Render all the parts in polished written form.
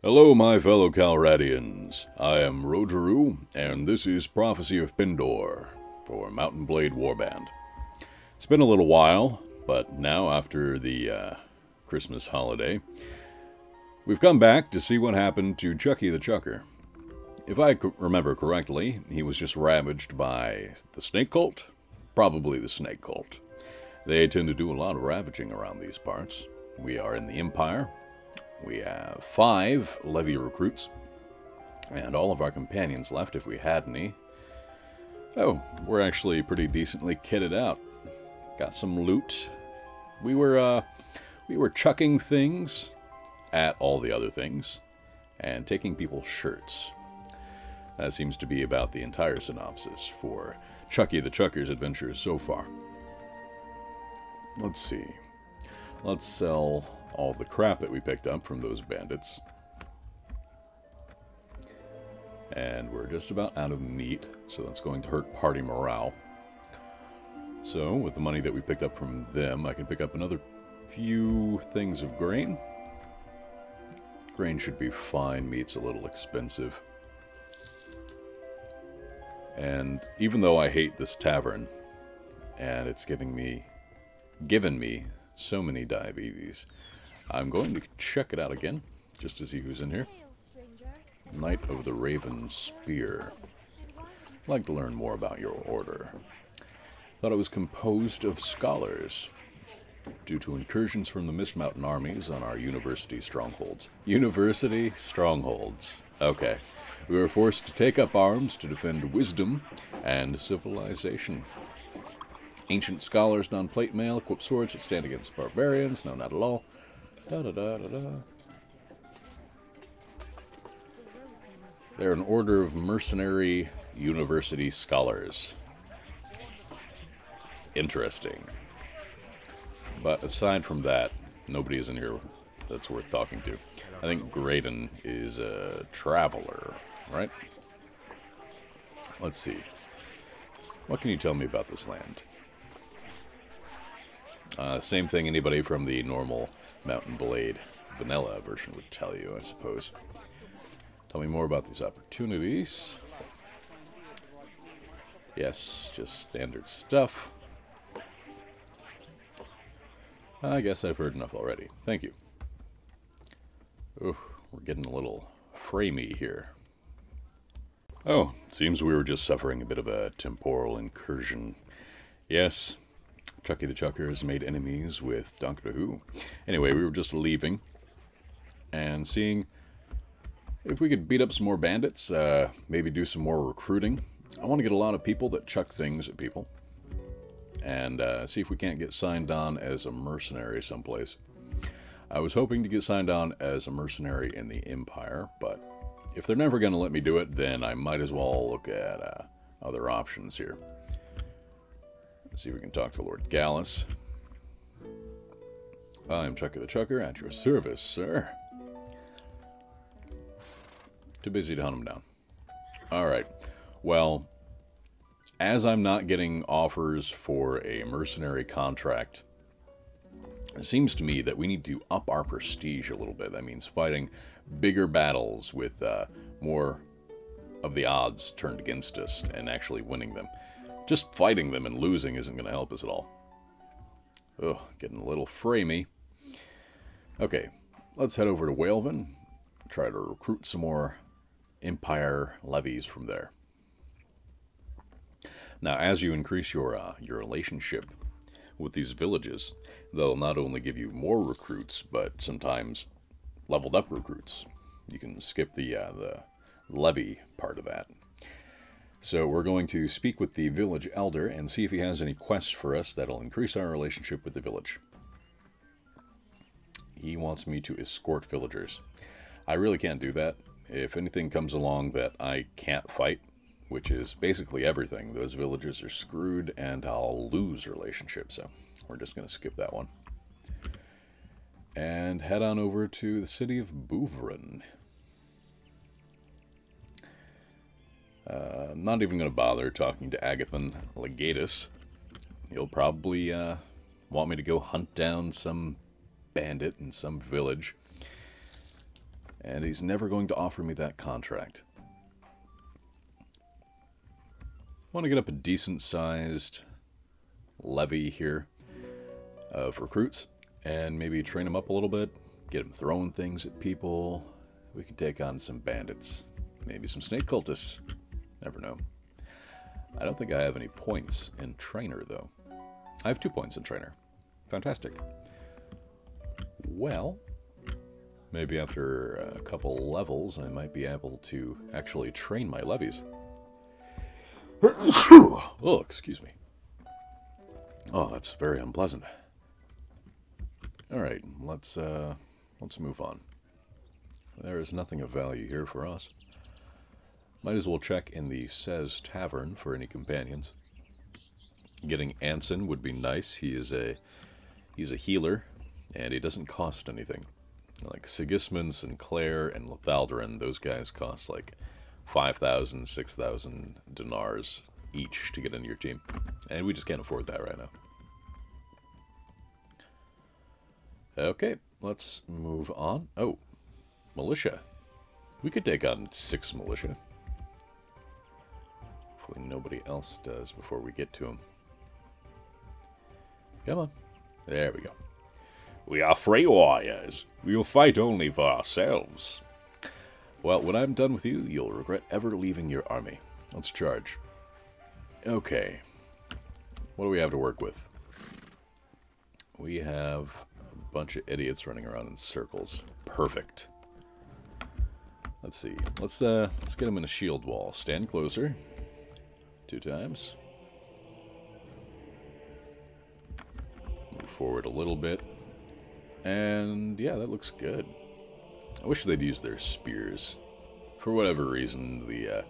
Hello, my fellow Calradians. I am Rogeru, and this is Prophecy of Pendor for Mountain Blade Warband. It's been a little while, but now after the Christmas holiday, we've come back to see what happened to Chucky the Chucker. If I remember correctly, he was just ravaged by the snake cult? Probably the snake cult. They tend to do a lot of ravaging around these parts. We are in the Empire. We have 5 levy recruits, and all of our companions left if we had any. Oh, we're actually pretty decently kitted out. Got some loot. We were chucking things at all the other things, and taking people's shirts. That seems to be about the entire synopsis for Chucky the Chucker's adventures so far. Let's see. Let's sell all the crap that we picked up from those bandits. And we're just about out of meat, so that's going to hurt party morale. So, with the money that we picked up from them, I can pick up another few things of grain. Grain should be fine, meat's a little expensive. And even though I hate this tavern, and it's given me so many diabetes, I'm going to check it out again, just to see who's in here. Knight of the Raven Spear. I'd like to learn more about your order. Thought it was composed of scholars, due to incursions from the Mist Mountain armies on our university strongholds. University strongholds. Okay. We were forced to take up arms to defend wisdom and civilization. Ancient scholars don plate mail, equip swords that stand against barbarians. No, not at all. Da-da-da-da-da. They're an order of mercenary university scholars. Interesting. But aside from that, nobody is in here that's worth talking to. I think Graydon is a traveler, right? Let's see. What can you tell me about this land? Same thing anybody from the normal Mountain Blade vanilla version would tell you, I suppose. Tell me more about these opportunities. Yes, just standard stuff. I guess I've heard enough already. Thank you. Ooh, we're getting a little framey here. Oh, seems we were just suffering a bit of a temporal incursion. Yes, Chucky the Chucker has made enemies with Doctor Who. Anyway, we were just leaving and seeing if we could beat up some more bandits, maybe do some more recruiting. I want to get a lot of people that chuck things at people, and see if we can't get signed on as a mercenary someplace. I was hoping to get signed on as a mercenary in the Empire, but if they're never going to let me do it, then I might as well look at other options here. Let's see if we can talk to Lord Gallus. I'm Chucky the Chucker, at your service, sir. Too busy to hunt him down. Alright, well, as I'm not getting offers for a mercenary contract, it seems to me that we need to up our prestige a little bit. That means fighting bigger battles with more of the odds turned against us and actually winning them. Just fighting them and losing isn't going to help us at all. Ugh, getting a little framey. Okay, let's head over to Whalevin. Try to recruit some more Empire levies from there. Now, as you increase your relationship with these villages, they'll not only give you more recruits, but sometimes leveled up recruits. You can skip the levy part of that. So we're going to speak with the village elder and see if he has any quests for us that'll increase our relationship with the village. He wants me to escort villagers. I really can't do that. If anything comes along that I can't fight, which is basically everything, those villagers are screwed and I'll lose relationships. So we're just going to skip that one. And head on over to the city of Bouvron. I'm not even going to bother talking to Agathan Legatus. He'll probably want me to go hunt down some bandit in some village. And he's never going to offer me that contract. I want to get up a decent-sized levy here of recruits and maybe train them up a little bit, get them throwing things at people. We could take on some bandits, maybe some snake cultists. Never know. I don't think I have any points in trainer, though. I have 2 points in trainer. Fantastic. Well, maybe after a couple levels, I might be able to actually train my levies. Oh, excuse me. Oh, that's very unpleasant. All right, let's move on. There is nothing of value here for us. Might as well check in the Says Tavern for any companions. Getting Anson would be nice. He's a healer, and he doesn't cost anything. Like Sigismund, Sinclair, and Lethaldarin, those guys cost like 5,000, 6,000 dinars each to get into your team. And we just can't afford that right now. Okay, let's move on. Oh, militia. We could take on 6 militia. Hopefully nobody else does before we get to them. Come on. There we go. We are free warriors. We will fight only for ourselves. Well, when I'm done with you, you'll regret ever leaving your army. Let's charge. Okay. What do we have to work with? We have a bunch of idiots running around in circles. Perfect. Let's see. Let's get them in a shield wall. Stand closer. 2 times. Move forward a little bit. And yeah, that looks good. I wish they'd use their spears. For whatever reason, the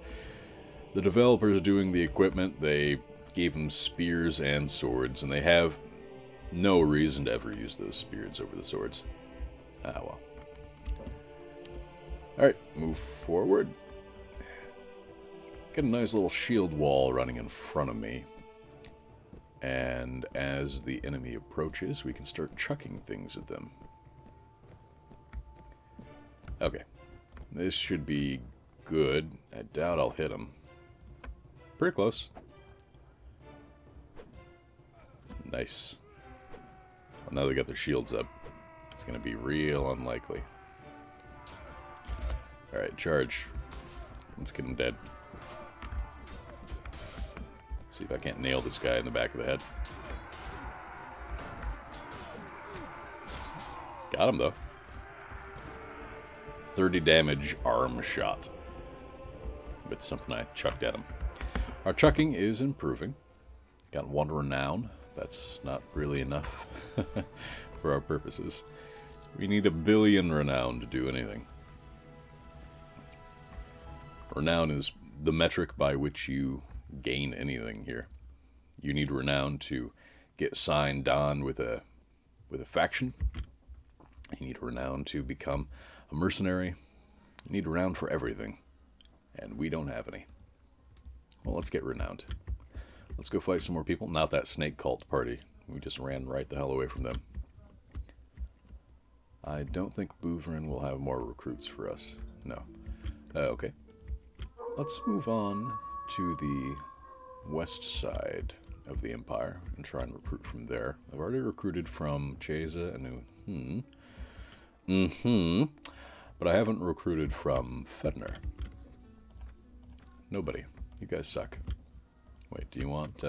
developers doing the equipment, they gave them spears and swords, and they have no reason to ever use those spears over the swords. Ah, well. Alright, move forward. Get a nice little shield wall running in front of me. And as the enemy approaches, we can start chucking things at them. Okay. This should be good. I doubt I'll hit them. Pretty close. Nice. Well, now they got their shields up. It's going to be real unlikely. Alright, charge. Let's get him dead. See if I can't nail this guy in the back of the head. Got him, though. 30 damage arm shot. With something I chucked at him. Our chucking is improving. Got 1 renown. That's not really enough for our purposes. We need 1 billion renown to do anything. Renown is the metric by which you gain anything here. You need renown to get signed on with a faction. You need renown to become a mercenary. You need renown for everything. And we don't have any. Well, let's get renowned. Let's go fight some more people. Not that snake cult party. We just ran right the hell away from them. I don't think Booverin will have more recruits for us. No. Okay. Let's move on to the west side of the Empire and try and recruit from there. I've already recruited from Chesa and but I haven't recruited from Fedner. Nobody. You guys suck. Wait, do you want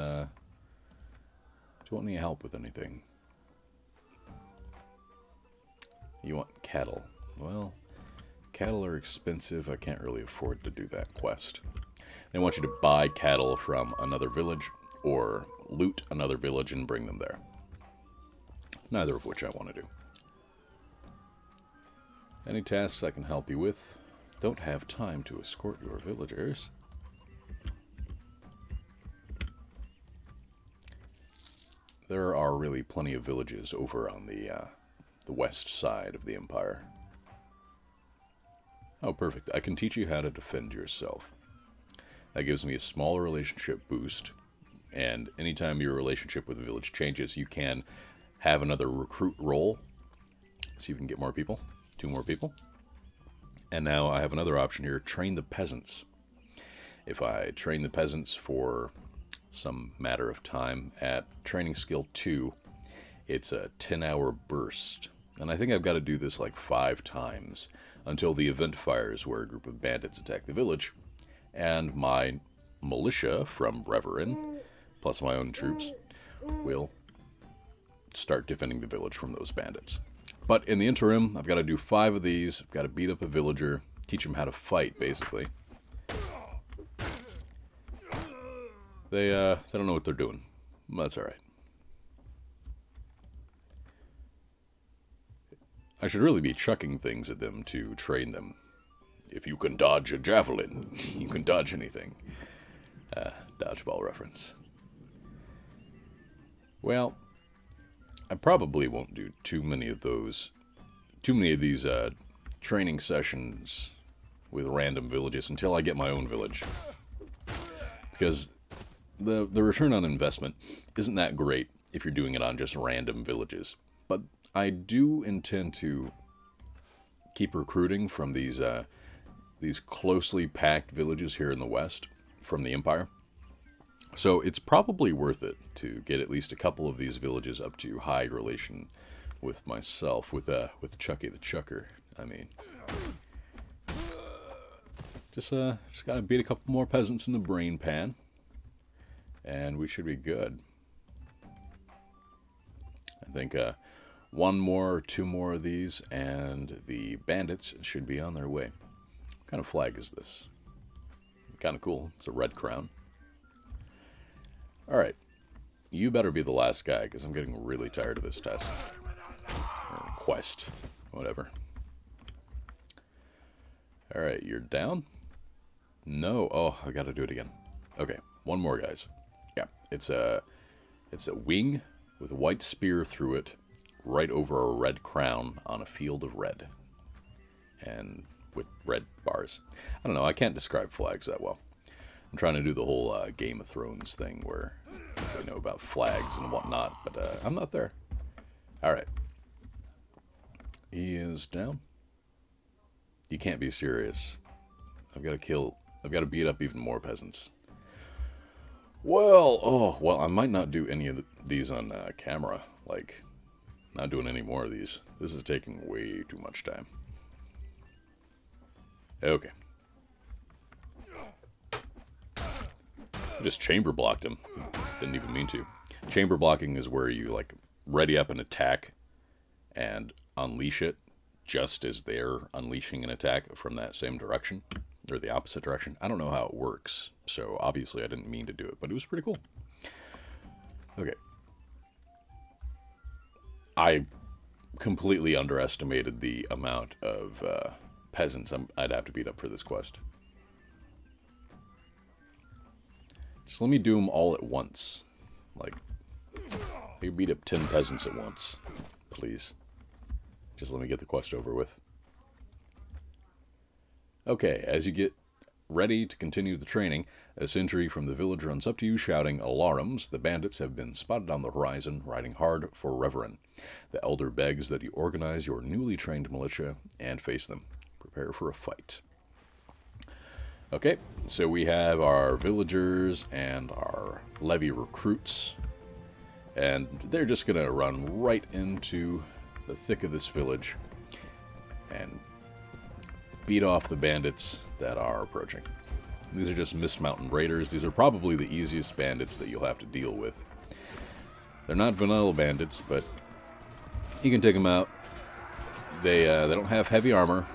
any help with anything? You want cattle. Well, cattle are expensive. I can't really afford to do that quest. They want you to buy cattle from another village or loot another village and bring them there. Neither of which I want to do. Any tasks I can help you with? Don't have time to escort your villagers. There are really plenty of villages over on the west side of the Empire. Oh, perfect. I can teach you how to defend yourself. That gives me a small relationship boost, and anytime your relationship with the village changes, you can have another recruit roll, so you can get more people, 2 more people. And now I have another option here, train the peasants. If I train the peasants for some matter of time at training skill 2, it's a 10-hour burst. And I think I've got to do this like 5 times until the event fires where a group of bandits attack the village. And my militia from Reverin, plus my own troops, will start defending the village from those bandits. But in the interim, I've got to do 5 of these. I've got to beat up a villager, teach them how to fight, basically. They don't know what they're doing. That's alright. I should really be chucking things at them to train them. If you can dodge a javelin, you can dodge anything. Dodgeball reference. Well, I probably won't do too many of these training sessions with random villages until I get my own village. Because the return on investment isn't that great if you're doing it on just random villages. But I do intend to keep recruiting from these closely packed villages here in the west from the Empire. So it's probably worth it to get at least a couple of these villages up to high relation with myself, with Chucky the Chucker. I mean, just gotta beat a couple more peasants in the brain pan, and we should be good. I think 1 more or 2 more of these, and the bandits should be on their way. What kind of flag is this? Kind of cool. It's a red crown. Alright. You better be the last guy, because I'm getting really tired of this test. Or quest. Whatever. Alright, you're down? No. Oh, I gotta do it again. Okay, 1 more, guys. Yeah, it's a wing with a white spear through it, right over a red crown on a field of red. And with red bars. I don't know, I can't describe flags that well. I'm trying to do the whole Game of Thrones thing where I know about flags and whatnot, but I'm not there. Alright. He is down. You can't be serious. I've got to beat up even more peasants. Well, I might not do any of these on camera. Like, not doing any more of these. This is taking way too much time. Okay. I just chamber blocked him. Didn't even mean to. Chamber blocking is where you, like, ready up an attack and unleash it just as they're unleashing an attack from that same direction. Or the opposite direction. I don't know how it works, so obviously I didn't mean to do it, but it was pretty cool. Okay. I completely underestimated the amount of peasants I'd have to beat up for this quest. Just let me do them all at once. Like, I can beat up 10 peasants at once. Please. Just let me get the quest over with. Okay, as you get ready to continue the training, a sentry from the village runs up to you shouting, "Alarums! The bandits have been spotted on the horizon, riding hard for Reverin. The elder begs that you organize your newly trained militia and face them. Prepare for a fight." Okay, so we have our villagers and our levy recruits, and they're just going to run right into the thick of this village and beat off the bandits that are approaching. These are just Mist Mountain Raiders. These are probably the easiest bandits that you'll have to deal with. They're not vanilla bandits, but you can take them out. They don't have heavy armor.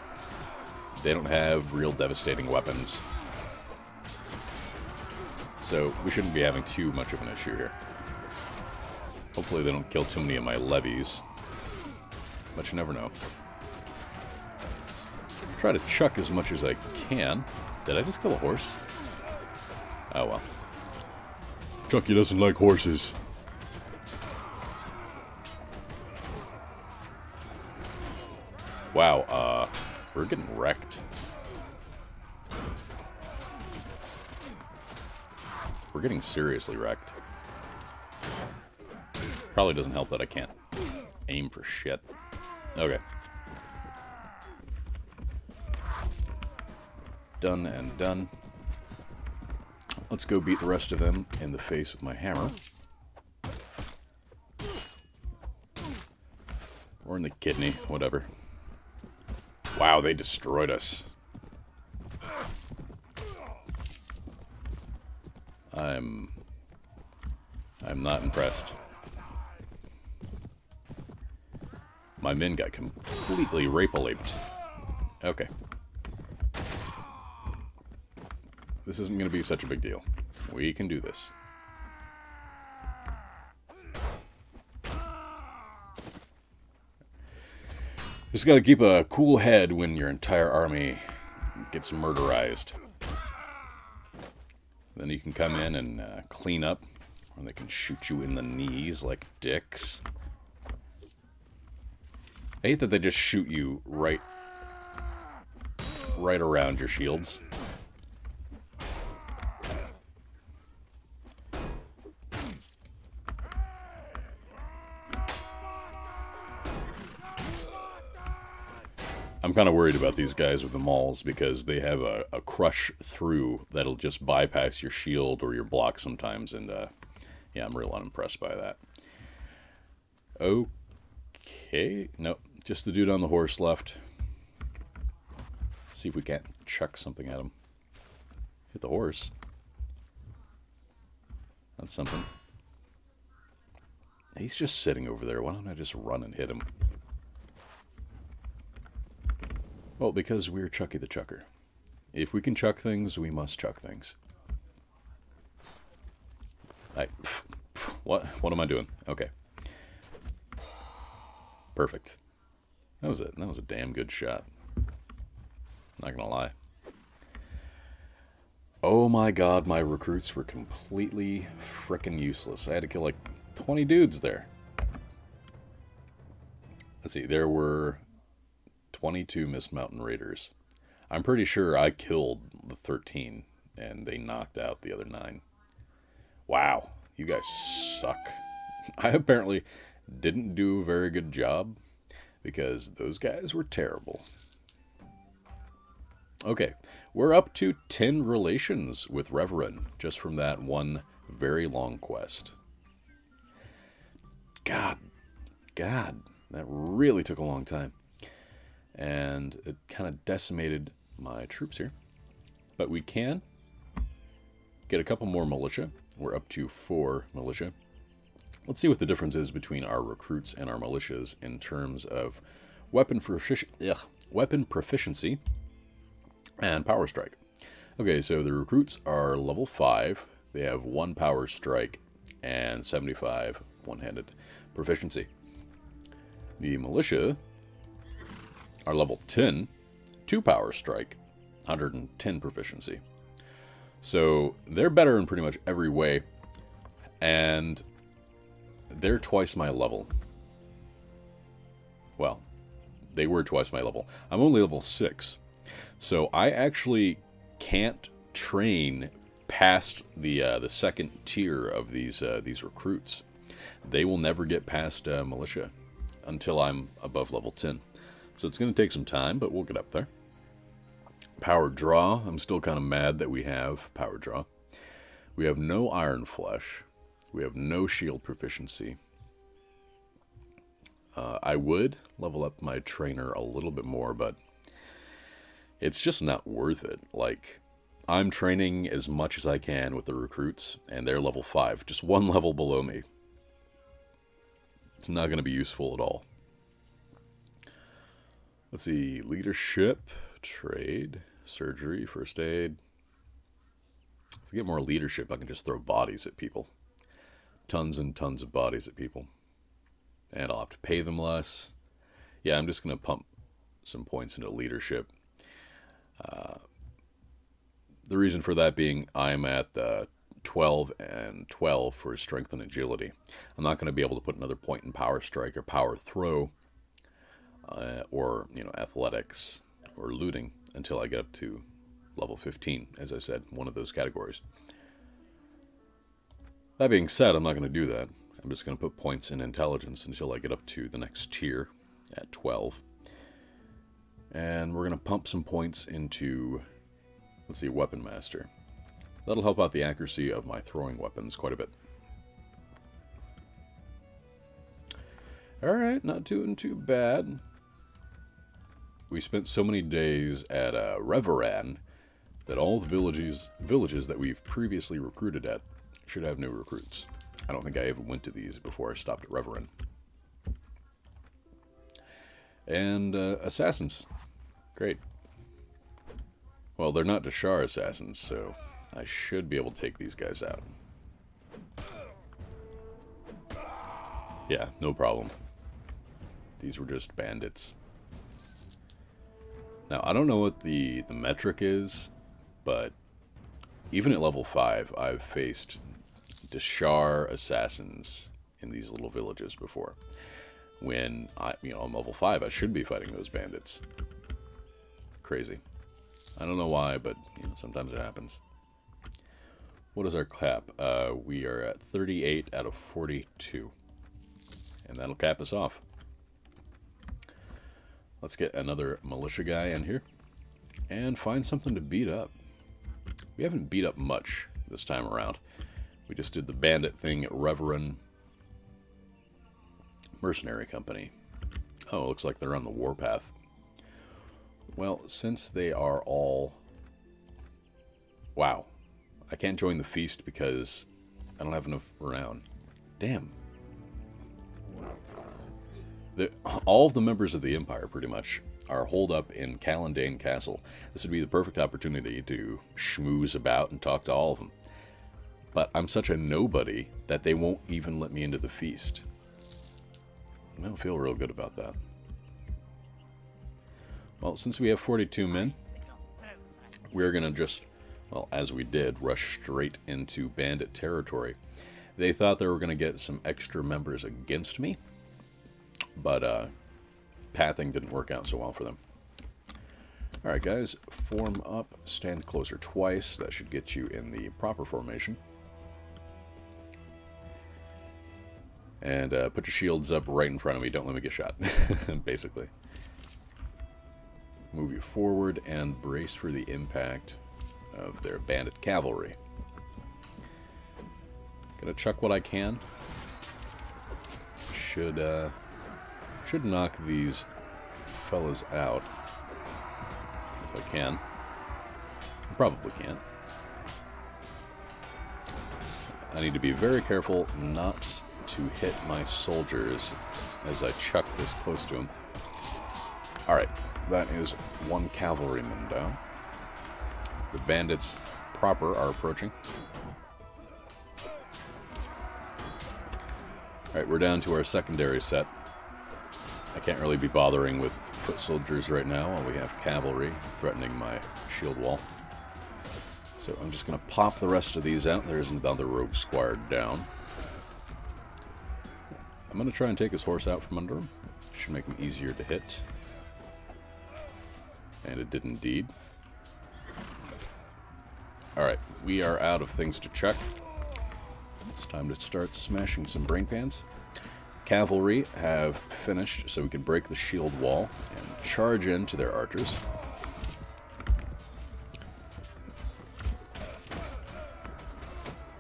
They don't have real devastating weapons. So we shouldn't be having too much of an issue here. Hopefully they don't kill too many of my levies. But you never know. Try to chuck as much as I can. Did I just kill a horse? Oh well. Chucky doesn't like horses. Wow, we're getting wrecked. We're getting seriously wrecked. Probably doesn't help that I can't aim for shit. Okay. done and done. Let's go beat the rest of them in the face with my hammer. Or in the kidney, whatever. Wow, they destroyed us. I'm not impressed. My men got completely rape-a-laped. Okay. This isn't going to be such a big deal. We can do this. Just got to keep a cool head when your entire army gets murderized. Then you can come in and clean up, or they can shoot you in the knees like dicks. I hate that they just shoot you right around your shields. I'm kind of worried about these guys with the mauls because they have a crush through that'll just bypass your shield or your block sometimes, and yeah, I'm real unimpressed by that. Okay, nope, just the dude on the horse left. Let's see if we can't chuck something at him. Hit the horse. That's something. He's just sitting over there. Why don't I just run and hit him? Well, because we're Chucky the Chucker. If we can chuck things, we must chuck things. What am I doing? Okay. Perfect. That was a damn good shot. Not gonna lie. Oh my god, my recruits were completely frickin' useless. I had to kill like 20 dudes there. Let's see, there were 22 Mist Mountain Raiders. I'm pretty sure I killed the 13, and they knocked out the other 9. Wow, you guys suck. I apparently didn't do a very good job, because those guys were terrible. Okay, we're up to 10 relations with Reverend, just from that one very long quest. God, that really took a long time. And it kind of decimated my troops here. But we can get a couple more militia. We're up to 4 militia. Let's see what the difference is between our recruits and our militias in terms of weapon proficiency and power strike. Okay, so the recruits are level 5. They have 1 power strike and 75 one-handed proficiency. The militia are level 10, 2 power strike, 110 proficiency. So they're better in pretty much every way, and they're twice my level. Well, they were twice my level. I'm only level 6, so I actually can't train past the second tier of these recruits. They will never get past militia until I'm above level 10. So it's going to take some time, but we'll get up there. Power draw. I'm still kind of mad that we have power draw. We have no iron flesh. We have no shield proficiency. I would level up my trainer a little bit more, but it's just not worth it. Like, I'm training as much as I can with the recruits, and they're level 5, just 1 level below me. It's not going to be useful at all. Let's see, leadership, trade, surgery, first aid. If we get more leadership, I can just throw bodies at people. Tons and tons of bodies at people. And I'll have to pay them less. Yeah, I'm just going to pump some points into leadership. The reason for that being I'm at 12 and 12 for strength and agility. I'm not going to be able to put another point in power strike or power throw. Or, you know, athletics or looting until I get up to level 15, as I said, one of those categories. That being said, I'm not going to do that. I'm just going to put points in intelligence until I get up to the next tier at 12. And we're going to pump some points into Let's see, Weapon Master. That'll help out the accuracy of my throwing weapons quite a bit. Alright, not doing too bad. We spent so many days at Reveran that all the villages that we've previously recruited at should have new recruits. I don't think I ever went to these before I stopped at Reveran. And assassins. Great. Well, they're not Dashar assassins, so I should be able to take these guys out. Yeah, no problem. These were just bandits. Now, I don't know what the metric is, but even at level 5, I've faced Dashar assassins in these little villages before. When I'm level 5, I should be fighting those bandits. Crazy. I don't know why, but sometimes it happens. What is our cap? We are at 38 out of 42. And that'll cap us off. Let's get another militia guy in here. And find something to beat up. We haven't beat up much this time around. We just did the bandit thing at Reveran Mercenary Company. Oh, it looks like they're on the warpath. Well, since they are all... Wow. I can't join the feast because I don't have enough renown. Damn. All of the members of the Empire, pretty much, are holed up in Calendane Castle. This would be the perfect opportunity to schmooze about and talk to all of them. But I'm such a nobody that they won't even let me into the feast. I don't feel real good about that. Well, since we have 42 men, we're going to just, well, as we did, rush straight into bandit territory. They thought they were going to get some extra members against me, but pathing didn't work out so well for them. Alright guys, form up, stand closer twice. That should get you in the proper formation. And put your shields up right in front of me. Don't let me get shot, basically. Move you forward and brace for the impact of their bandit cavalry. Gonna chuck what I can. Should knock these fellas out. If I can. I probably can't. I need to be very careful not to hit my soldiers as I chuck this close to them. Alright, that is one cavalryman down. The bandits proper are approaching. Alright, we're down to our secondary set. I can't really be bothering with foot soldiers right now while we have cavalry threatening my shield wall. So I'm just going to pop the rest of these out. There's another rogue squire down. I'm going to try and take his horse out from under him. Should make him easier to hit. And it did indeed. Alright, we are out of things to check. It's time to start smashing some brain pans. Cavalry have finished, so we can break the shield wall and charge into their archers.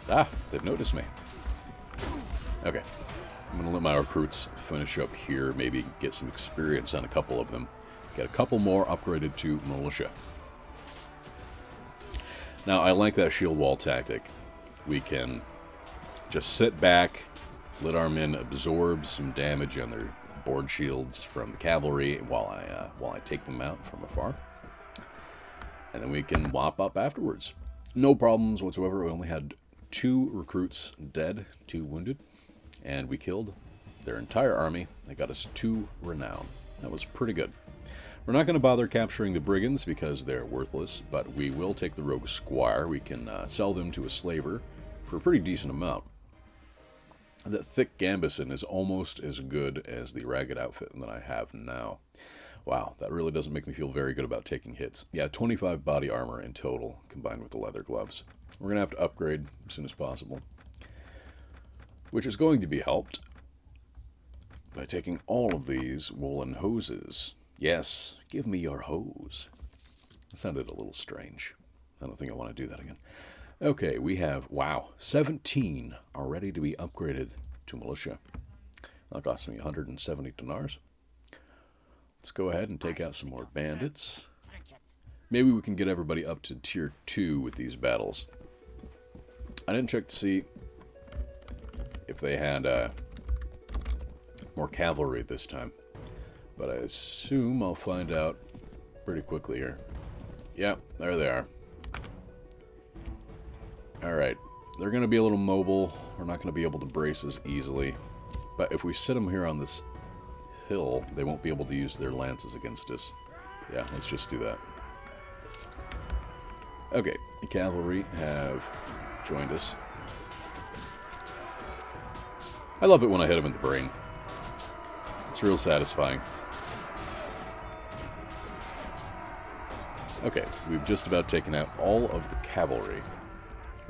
Ah, they've noticed me. Okay, I'm going to let my recruits finish up here, maybe get some experience on a couple of them. Get a couple more upgraded to militia. Now, I like that shield wall tactic. We can just sit back, let our men absorb some damage on their board shields from the cavalry while I take them out from afar. And then we can whop up afterwards. No problems whatsoever. We only had 2 recruits dead, 2 wounded, and we killed their entire army. They got us 2 renown. That was pretty good. We're not going to bother capturing the brigands because they're worthless, but we will take the rogue squire. We can sell them to a slaver for a pretty decent amount. That thick gambeson is almost as good as the ragged outfit that I have now. Wow, that really doesn't make me feel very good about taking hits. Yeah, 25 body armor in total, combined with the leather gloves. We're going to have to upgrade as soon as possible. Which is going to be helped by taking all of these woolen hoses. Yes, give me your hose. That sounded a little strange. I don't think I want to do that again. Okay, we have, wow, 17 are ready to be upgraded to militia. That cost me 170 dinars. Let's go ahead and take out some more bandits. Maybe we can get everybody up to tier 2 with these battles. I didn't check to see if they had more cavalry this time, but I assume I'll find out pretty quickly here. Yep, there they are. Alright, they're going to be a little mobile. We're not going to be able to brace as easily. But if we sit them here on this hill, they won't be able to use their lances against us. Yeah, let's just do that. Okay, the cavalry have joined us. I love it when I hit them in the brain. It's real satisfying. Okay, we've just about taken out all of the cavalry.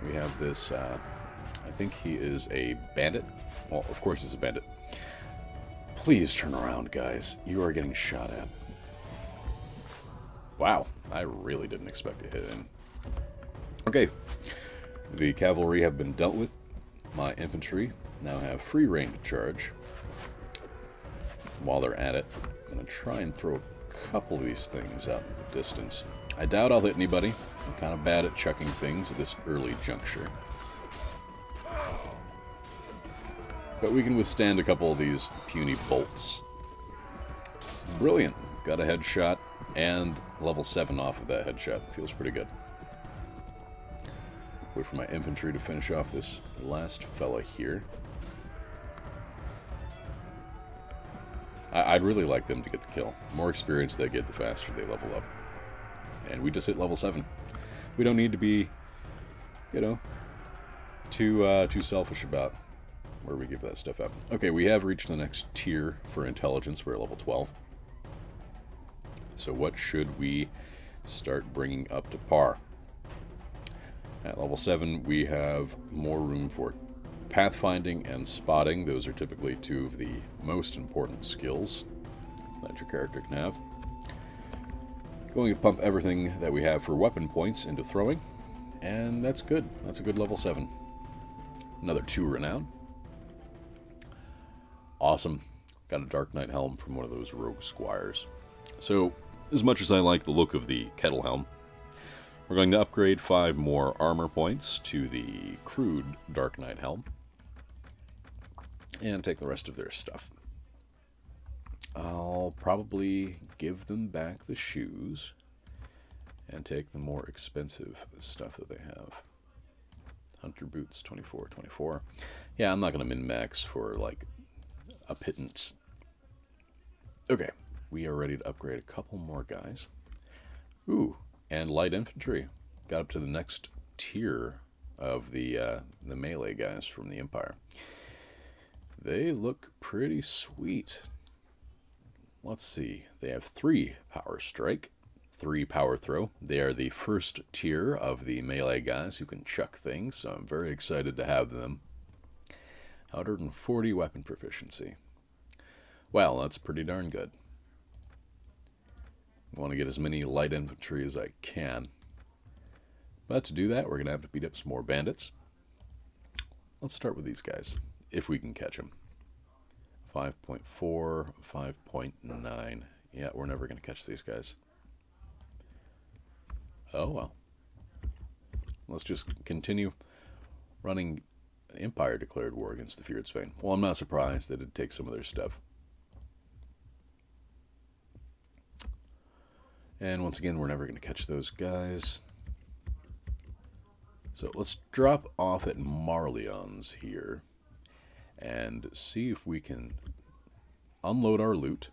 We have this, I think he is a bandit. Well, of course he's a bandit. Please turn around, guys. You are getting shot at. Wow, I really didn't expect to hit him. Okay, the cavalry have been dealt with. My infantry now have free reign to charge. While they're at it, I'm going to try and throw a couple of these things out in the distance. I doubt I'll hit anybody. I'm kind of bad at chucking things at this early juncture. But we can withstand a couple of these puny bolts. Brilliant. Got a headshot and level 7 off of that headshot. Feels pretty good. Wait for my infantry to finish off this last fella here. I'd really like them to get the kill. The more experience they get, the faster they level up. And we just hit level 7. We don't need to be, you know, too selfish about where we give that stuff up. Okay, we have reached the next tier for intelligence. We're at level 12. So what should we start bringing up to par? At level 7, we have more room for pathfinding and spotting. Those are typically two of the most important skills that your character can have. Going to pump everything that we have for weapon points into throwing, and that's good. That's a good level 7. Another 2 renown. Awesome. Got a Dark Knight helm from one of those rogue squires. So, as much as I like the look of the kettle helm, we're going to upgrade 5 more armor points to the crude Dark Knight helm, and take the rest of their stuff. I'll probably give them back the shoes and take the more expensive stuff that they have. Hunter boots, 24, 24. Yeah, I'm not going to min-max for, like, a pittance. Okay, we are ready to upgrade a couple more guys. Ooh, and light infantry. Got up to the next tier of the melee guys from the Empire. They look pretty sweet. Let's see. They have 3 power strike, 3 power throw. They are the first tier of the melee guys who can chuck things, so I'm very excited to have them. 140 weapon proficiency. Well, that's pretty darn good. I want to get as many light infantry as I can. But to do that, we're going to have to beat up some more bandits. Let's start with these guys, if we can catch them. 5.4, 5.9. Yeah, we're never going to catch these guys. Oh, well. Let's just continue running. The Empire declared war against the feared Spain. Well, I'm not surprised that it'd take some of their stuff. And once again, we're never going to catch those guys. So let's drop off at Marleon's here and see if we can unload our loot.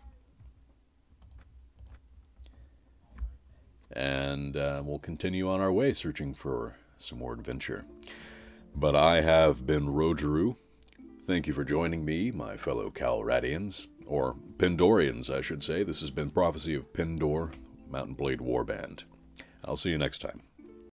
And we'll continue on our way searching for some more adventure. But I have been Rogeru. Thank you for joining me, my fellow Calradians, or Pendorians, I should say. This has been Prophecy of Pendor, Mountain Blade Warband. I'll see you next time.